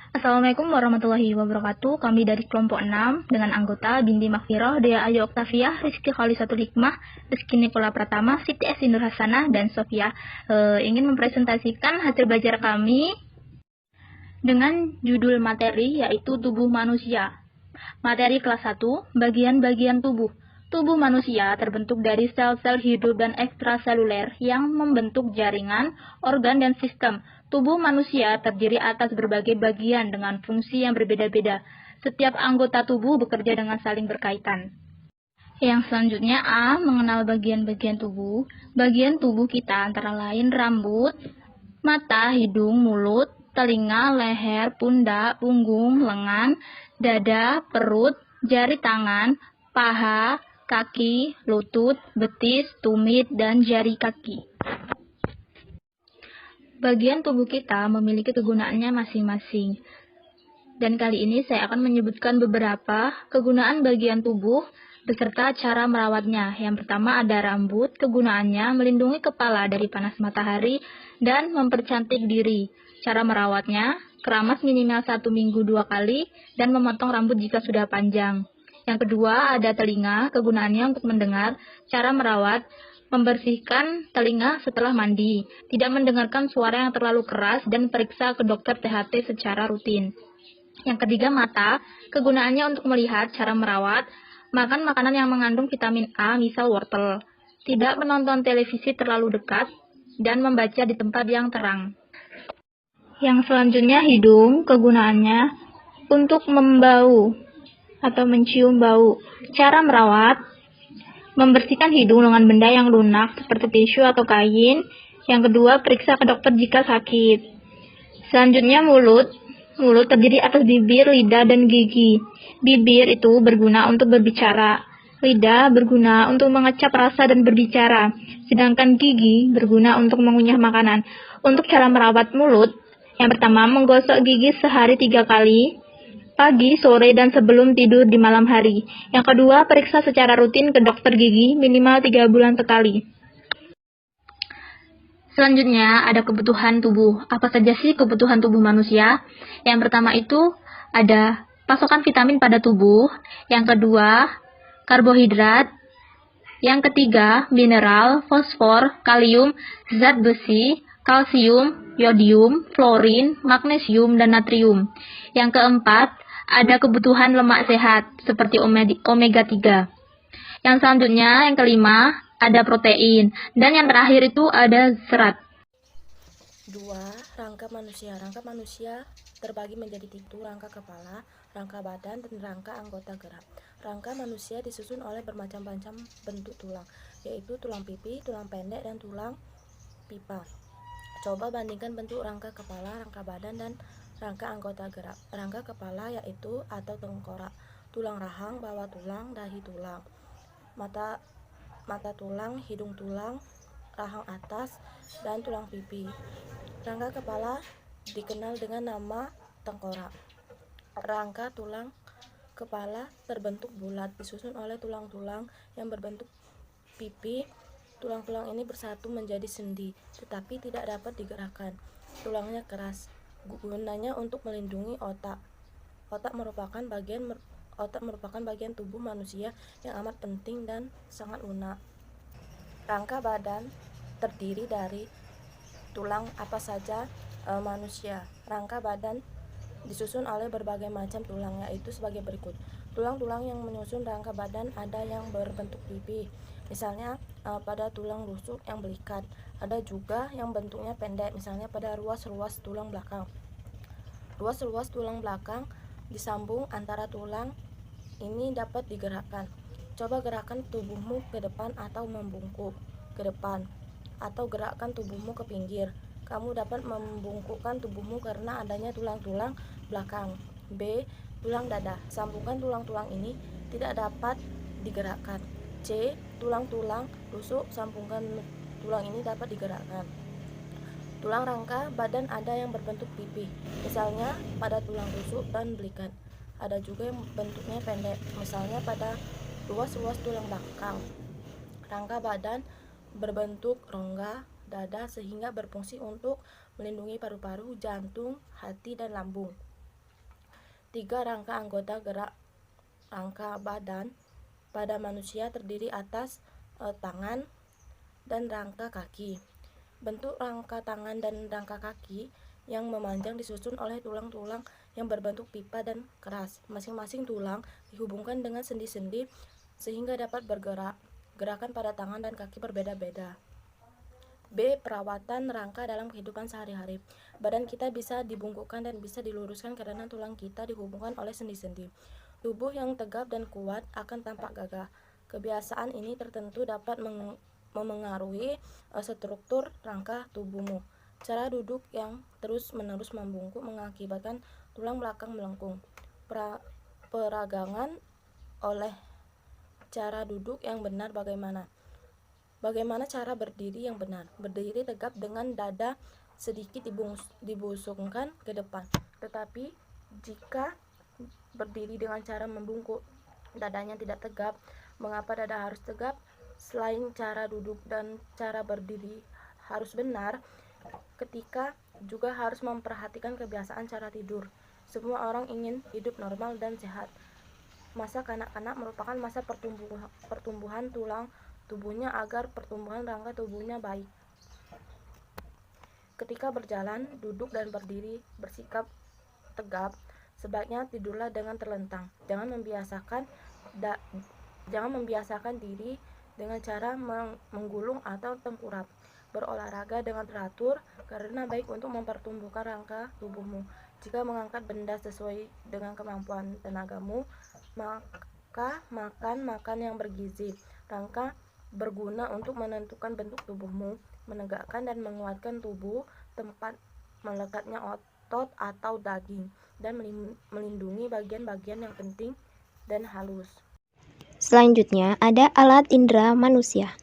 Assalamualaikum warahmatullahi wabarakatuh. Kami dari kelompok 6 dengan anggota Binti Makfiroh, Dea Ayu Oktaviah, Rizky Khalisatul Hikmah, Rizky Nikola Pratama, Siti S. Nur Hasanah, dan Sofia ingin mempresentasikan hasil belajar kami dengan judul materi yaitu tubuh manusia. Materi kelas 1, bagian-bagian tubuh. Tubuh manusia terbentuk dari sel-sel hidup dan ekstraseluler yang membentuk jaringan, organ, dan sistem. Tubuh manusia terdiri atas berbagai bagian dengan fungsi yang berbeda-beda. Setiap anggota tubuh bekerja dengan saling berkaitan. Yang selanjutnya A, mengenal bagian-bagian tubuh. Bagian tubuh kita antara lain rambut, mata, hidung, mulut, telinga, leher, pundak, punggung, lengan, dada, perut, jari tangan, paha, kaki, lutut, betis, tumit, dan jari kaki. Bagian tubuh kita memiliki kegunaannya masing-masing. Dan kali ini saya akan menyebutkan beberapa kegunaan bagian tubuh beserta cara merawatnya. Yang pertama ada rambut, kegunaannya melindungi kepala dari panas matahari dan mempercantik diri. Cara merawatnya, keramas minimal 1 minggu 2 kali dan memotong rambut jika sudah panjang. Yang kedua ada telinga, kegunaannya untuk mendengar. Cara merawat, membersihkan telinga setelah mandi, tidak mendengarkan suara yang terlalu keras, dan periksa ke dokter THT secara rutin. Yang ketiga mata, kegunaannya untuk melihat. Cara merawat, makan makanan yang mengandung vitamin A, misal wortel, tidak menonton televisi terlalu dekat, dan membaca di tempat yang terang. Yang selanjutnya hidung, kegunaannya untuk membau atau mencium bau. Cara merawat, membersihkan hidung dengan benda yang lunak seperti tisu atau kain. Yang kedua, periksa ke dokter jika sakit. Selanjutnya mulut. Mulut terdiri atas bibir, lidah, dan gigi. Bibir itu berguna untuk berbicara. Lidah berguna untuk mengecap rasa dan berbicara. Sedangkan gigi berguna untuk mengunyah makanan. Untuk cara merawat mulut, yang pertama, menggosok gigi sehari 3 kali. Pagi, sore, dan sebelum tidur di malam hari. Yang kedua, periksa secara rutin ke dokter gigi minimal 3 bulan sekali. Selanjutnya, ada kebutuhan tubuh. Apa saja sih kebutuhan tubuh manusia? Yang pertama itu ada pasokan vitamin pada tubuh. Yang kedua, karbohidrat. Yang ketiga, mineral, fosfor, kalium, zat besi, kalsium, yodium, fluorin, magnesium, dan natrium. Yang keempat, ada kebutuhan lemak sehat seperti omega 3. Yang selanjutnya, yang kelima, ada protein. Dan yang terakhir itu ada serat. 2. Rangka manusia. Rangka manusia terbagi menjadi 3, rangka kepala, rangka badan, dan rangka anggota gerak. Rangka manusia disusun oleh bermacam-macam bentuk tulang, yaitu tulang pipi, tulang pendek, dan tulang pipa. Coba bandingkan bentuk rangka kepala, rangka badan, dan rangka anggota gerak. Rangka kepala yaitu atau tengkorak, tulang rahang, bawah tulang, dahi tulang, mata tulang, hidung tulang, rahang atas, dan tulang pipi. Rangka kepala dikenal dengan nama tengkorak. Rangka tulang kepala terbentuk bulat, disusun oleh tulang-tulang yang berbentuk pipi. Tulang-tulang ini bersatu menjadi sendi, tetapi tidak dapat digerakkan. Tulangnya keras, gunanya untuk melindungi otak. Otak merupakan bagian tubuh manusia yang amat penting dan sangat lunak. Rangka badan terdiri dari tulang apa saja manusia. Rangka badan disusun oleh berbagai macam tulang, yaitu sebagai berikut. Tulang-tulang yang menyusun rangka badan ada yang berbentuk pipi, misalnya pada tulang rusuk yang belikat. Ada juga yang bentuknya pendek, misalnya pada ruas-ruas tulang belakang. Ruas-ruas tulang belakang disambung antara tulang ini dapat digerakkan. Coba gerakan tubuhmu ke depan atau membungkuk ke depan, atau gerakkan tubuhmu ke pinggir. Kamu dapat membungkukkan tubuhmu karena adanya tulang-tulang belakang. B. Tulang dada. Sambungan tulang-tulang ini tidak dapat digerakkan. C. Tulang-tulang rusuk. Sambungan tulang ini dapat digerakkan. Tulang rangka badan ada yang berbentuk pipi, misalnya pada tulang rusuk dan belikat. Ada juga yang bentuknya pendek, misalnya pada ruas-ruas tulang belakang. Rangka badan berbentuk rongga dada sehingga berfungsi untuk melindungi paru-paru, jantung, hati, dan lambung. 3. Rangka anggota gerak. Rangka badan pada manusia terdiri atas tangan dan rangka kaki. Bentuk rangka tangan dan rangka kaki yang memanjang disusun oleh tulang-tulang yang berbentuk pipa dan keras. Masing-masing tulang dihubungkan dengan sendi-sendi sehingga dapat bergerak. Gerakan pada tangan dan kaki berbeda-beda. B. Perawatan rangka dalam kehidupan sehari-hari. Badan kita bisa dibungkukkan dan bisa diluruskan karena tulang kita dihubungkan oleh sendi-sendi. Tubuh yang tegap dan kuat akan tampak gagah. Kebiasaan ini tertentu dapat memengaruhi struktur rangka tubuhmu. Cara duduk yang terus-menerus membungkuk mengakibatkan tulang belakang melengkung. Peragangan oleh cara duduk yang benar bagaimana? Bagaimana cara berdiri yang benar? Berdiri tegap dengan dada sedikit dibusungkan ke depan. Tetapi jika berdiri dengan cara membungkuk, dadanya tidak tegap. Mengapa dada harus tegap? Selain cara duduk dan cara berdiri harus benar, ketika juga harus memperhatikan kebiasaan cara tidur. Semua orang ingin hidup normal dan sehat. Masa kanak-kanak merupakan masa pertumbuhan tulang tubuhnya agar pertumbuhan rangka tubuhnya baik. Ketika berjalan, duduk dan berdiri bersikap tegap, sebaiknya tidurlah dengan terlentang. Jangan membiasakan diri dengan cara menggulung atau tengkurap. Berolahraga dengan teratur karena baik untuk mempertumbuhkan rangka tubuhmu. Jika mengangkat benda sesuai dengan kemampuan tenagamu, maka makan yang bergizi. Rangka berguna untuk menentukan bentuk tubuhmu, menegakkan dan menguatkan tubuh, tempat melekatnya otot atau daging, dan melindungi bagian-bagian yang penting dan halus. Selanjutnya ada alat indera manusia.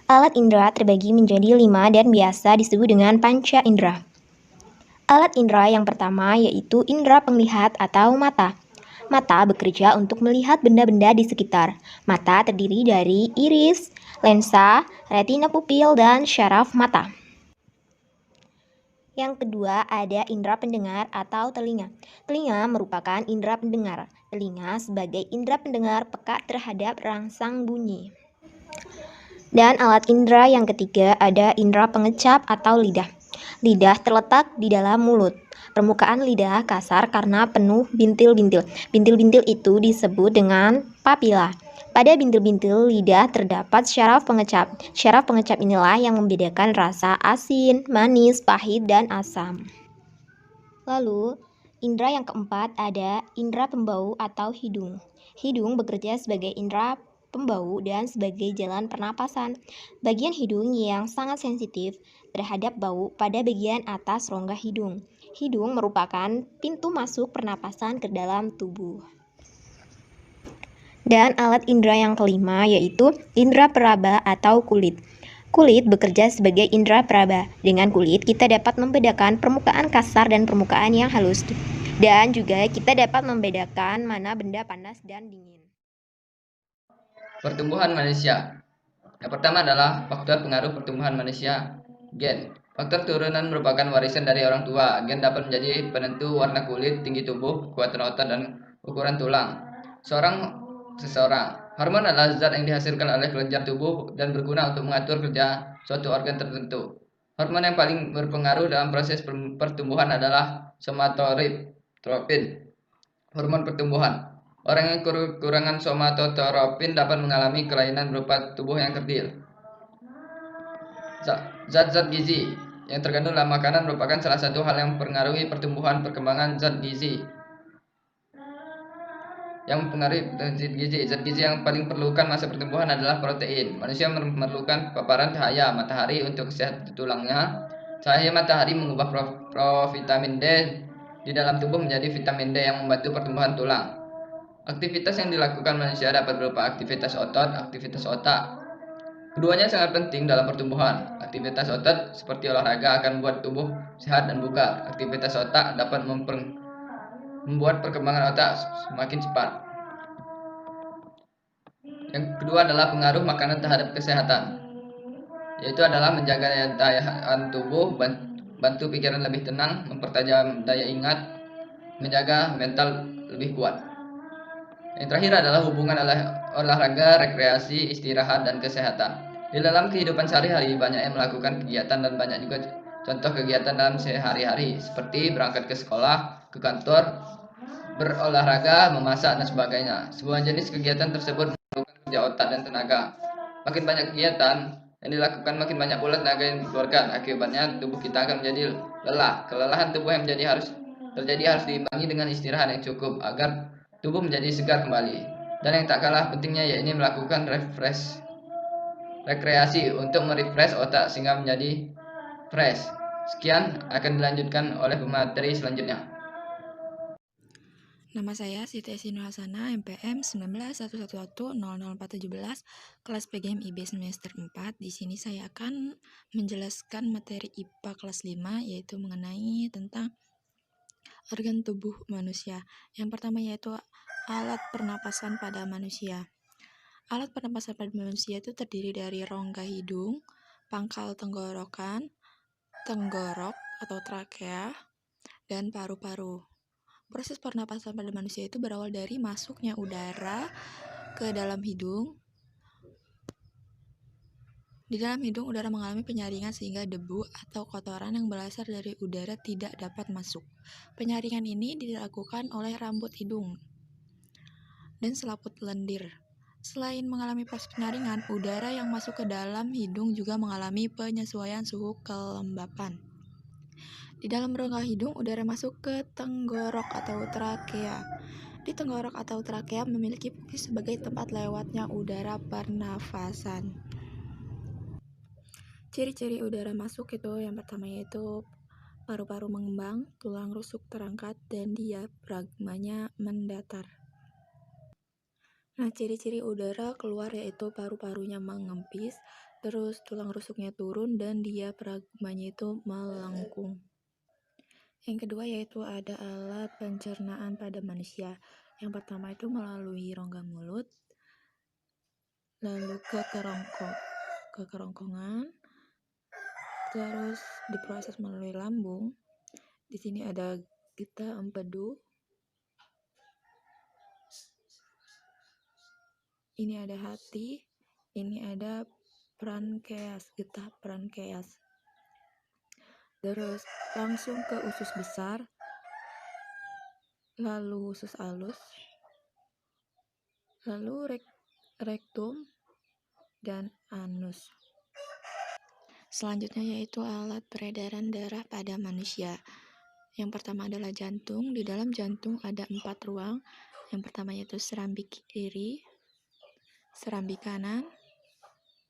Alat indera terbagi menjadi 5 dan biasa disebut dengan panca indera. Alat indera yang pertama yaitu indera penglihat atau mata. Mata bekerja untuk melihat benda-benda di sekitar. Mata terdiri dari iris, lensa, retina pupil, dan syaraf mata. Yang kedua ada indera pendengar atau telinga. Telinga merupakan indera pendengar. Telinga sebagai indera pendengar peka terhadap rangsang bunyi. Dan alat indera yang ketiga ada indera pengecap atau lidah. Lidah terletak di dalam mulut. Permukaan lidah kasar karena penuh bintil-bintil. Bintil-bintil itu disebut dengan papila. Pada bintil-bintil lidah terdapat syaraf pengecap. Syaraf pengecap inilah yang membedakan rasa asin, manis, pahit, dan asam. Lalu, indera yang keempat ada indera pembau atau hidung. Hidung bekerja sebagai indera pembau dan sebagai jalan pernapasan. Bagian hidung yang sangat sensitif terhadap bau pada bagian atas rongga hidung. Hidung merupakan pintu masuk pernapasan ke dalam tubuh. Dan alat indera yang kelima yaitu indera peraba atau kulit. Kulit bekerja sebagai indera peraba. Dengan kulit kita dapat membedakan permukaan kasar dan permukaan yang halus. Dan juga kita dapat membedakan mana benda panas dan dingin. Pertumbuhan manusia. Yang pertama adalah faktor pengaruh pertumbuhan manusia, gen. Faktor turunan merupakan warisan dari orang tua. Gen dapat menjadi penentu warna kulit, tinggi tubuh, kekuatan otot, dan ukuran tulang seseorang. Hormon adalah zat yang dihasilkan oleh kelenjar tubuh dan berguna untuk mengatur kerja suatu organ tertentu. Hormon yang paling berpengaruh dalam proses pertumbuhan adalah somatotropin, hormon pertumbuhan. Orang yang kekurangan somatotropin dapat mengalami kelainan berupa tubuh yang kerdil. Zat-zat gizi yang terkandung dalam makanan merupakan salah satu hal yang mempengaruhi perkembangan zat gizi. Zat gizi yang paling perlukan masa pertumbuhan adalah protein. Manusia memerlukan paparan cahaya matahari untuk kesehatan tulangnya. Cahaya matahari mengubah provitamin D di dalam tubuh menjadi vitamin D yang membantu pertumbuhan tulang. Aktivitas yang dilakukan manusia dapat berupa aktivitas otot, aktivitas otak. Keduanya sangat penting dalam pertumbuhan. Aktivitas otot seperti olahraga akan membuat tubuh sehat dan bugar. Aktivitas otak dapat membuat perkembangan otak semakin cepat. Yang kedua adalah pengaruh makanan terhadap kesehatan, yaitu adalah menjaga daya tahan tubuh, bantu pikiran lebih tenang, mempertajam daya ingat, menjaga mental lebih kuat. Yang terakhir adalah hubungan olahraga, rekreasi, istirahat, dan kesehatan. Di dalam kehidupan sehari-hari, banyak yang melakukan kegiatan dan banyak juga contoh kegiatan dalam sehari-hari, seperti berangkat ke sekolah, ke kantor, berolahraga, memasak, dan sebagainya. Sebuah jenis kegiatan tersebut memerlukan kerja otak dan tenaga. Makin banyak kegiatan yang dilakukan, makin banyak pula tenaga yang dikeluarkan. Akibatnya tubuh kita akan menjadi lelah. Kelelahan tubuh yang harus diimbangi dengan istirahat yang cukup agar tubuh menjadi segar kembali. Dan yang tak kalah pentingnya yaitu melakukan rekreasi untuk merefresh otak sehingga menjadi fresh. Sekian akan dilanjutkan oleh pemateri selanjutnya. Nama saya Siti Esi Nurhasana, MPM 191111004717, kelas PGM IB semester 4. Di sini saya akan menjelaskan materi IPA kelas 5, yaitu mengenai tentang organ tubuh manusia. Yang pertama yaitu alat pernapasan pada manusia. Alat pernapasan pada manusia itu terdiri dari rongga hidung, pangkal tenggorokan, tenggorok atau trakea, dan paru-paru. Proses pernapasan pada manusia itu berawal dari masuknya udara ke dalam hidung. Di dalam hidung, udara mengalami penyaringan sehingga debu atau kotoran yang berasal dari udara tidak dapat masuk. Penyaringan ini dilakukan oleh rambut hidung dan selaput lendir. Selain mengalami proses penyaringan, udara yang masuk ke dalam hidung juga mengalami penyesuaian suhu kelembapan. Di dalam rongga hidung, udara masuk ke tenggorok atau trakea. Di tenggorok atau trakea memiliki fungsi sebagai tempat lewatnya udara pernafasan. Ciri-ciri udara masuk itu yang pertama yaitu paru-paru mengembang, tulang rusuk terangkat, dan diafragmanya mendatar. Nah, ciri-ciri udara keluar yaitu paru-parunya mengempis, terus tulang rusuknya turun, dan diafragmanya itu melengkung. Yang kedua yaitu ada alat pencernaan pada manusia. Yang pertama itu melalui rongga mulut, lalu ke kerongkongan, terus diproses melalui lambung. Di sini ada getah empedu, ini ada hati, ini ada pankreas, getah pankreas. Terus langsung ke usus besar, lalu usus halus, lalu rektum, dan anus. Selanjutnya yaitu alat peredaran darah pada manusia. Yang pertama adalah jantung. Di dalam jantung ada 4 ruang. Yang pertama yaitu serambi kiri, serambi kanan,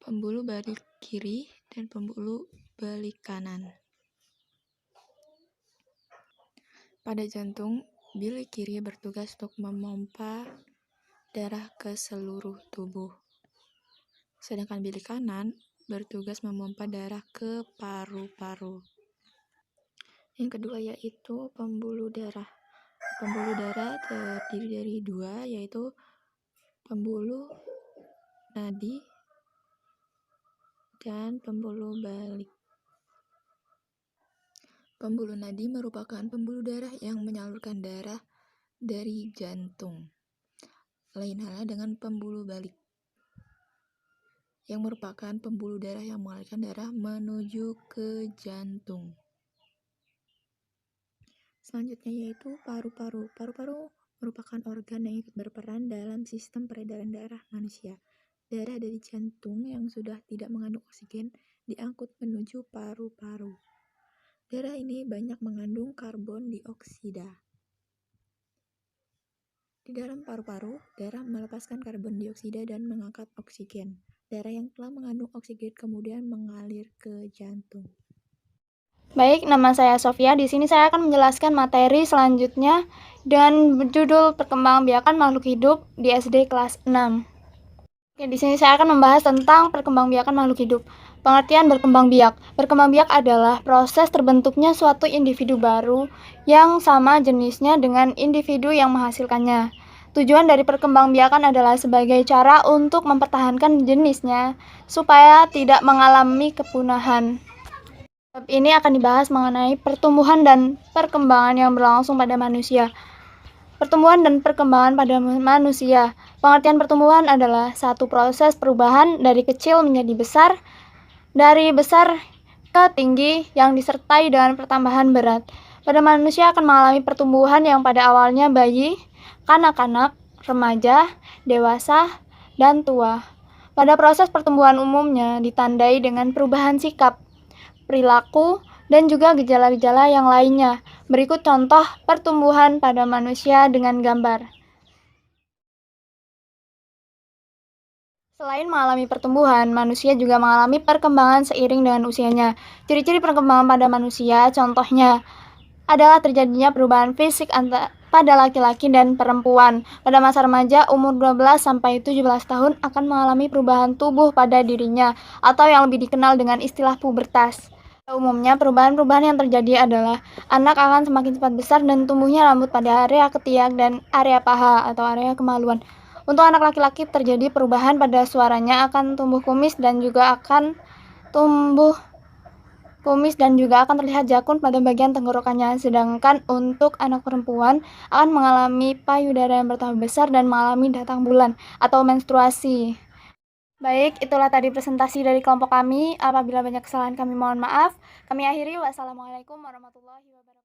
pembuluh balik kiri, dan pembuluh balik kanan. Pada jantung, bilik kiri bertugas untuk memompa darah ke seluruh tubuh. Sedangkan bilik kanan bertugas memompa darah ke paru-paru. Yang kedua yaitu pembuluh darah. Pembuluh darah terdiri dari 2, yaitu pembuluh nadi dan pembuluh balik. Pembuluh nadi merupakan pembuluh darah yang menyalurkan darah dari jantung. Lain halnya dengan pembuluh balik, yang merupakan pembuluh darah yang mengalirkan darah menuju ke jantung. Selanjutnya yaitu paru-paru. Paru-paru merupakan organ yang ikut berperan dalam sistem peredaran darah manusia. Darah dari jantung yang sudah tidak mengandung oksigen diangkut menuju paru-paru. Darah ini banyak mengandung karbon dioksida. Di dalam paru-paru, darah melepaskan karbon dioksida dan mengangkat oksigen. Darah yang telah mengandung oksigen kemudian mengalir ke jantung. Baik, nama saya Sofia. Di sini saya akan menjelaskan materi selanjutnya dan berjudul Perkembangbiakan Makhluk Hidup di SD kelas 6. Oke, di sini saya akan membahas tentang perkembangbiakan makhluk hidup. Pengertian berkembang biak. Berkembang biak adalah proses terbentuknya suatu individu baru yang sama jenisnya dengan individu yang menghasilkannya. Tujuan dari perkembangbiakan adalah sebagai cara untuk mempertahankan jenisnya supaya tidak mengalami kepunahan. Bab ini akan dibahas mengenai pertumbuhan dan perkembangan yang berlangsung pada manusia. Pertumbuhan dan perkembangan pada manusia. Pengertian pertumbuhan adalah satu proses perubahan dari kecil menjadi besar, dari besar ke tinggi yang disertai dengan pertambahan berat. Pada manusia akan mengalami pertumbuhan yang pada awalnya bayi, kanak-kanak, remaja, dewasa, dan tua. Pada proses pertumbuhan umumnya ditandai dengan perubahan sikap, perilaku, dan juga gejala-gejala yang lainnya. Berikut contoh pertumbuhan pada manusia dengan gambar. Selain mengalami pertumbuhan, manusia juga mengalami perkembangan seiring dengan usianya. Ciri-ciri perkembangan pada manusia contohnya adalah terjadinya perubahan fisik pada laki-laki dan perempuan. Pada masa remaja, umur 12 sampai 17 tahun akan mengalami perubahan tubuh pada dirinya, atau yang lebih dikenal dengan istilah pubertas. Umumnya, perubahan-perubahan yang terjadi adalah anak akan semakin cepat besar dan tumbuhnya rambut pada area ketiak dan area paha atau area kemaluan. Untuk anak laki-laki terjadi perubahan pada suaranya, akan tumbuh kumis dan juga akan terlihat jakun pada bagian tenggorokannya. Sedangkan untuk anak perempuan akan mengalami payudara yang bertambah besar dan mengalami datang bulan atau menstruasi. Baik, itulah tadi presentasi dari kelompok kami. Apabila banyak kesalahan kami mohon maaf. Kami akhiri. Wassalamualaikum warahmatullahi wabarakatuh.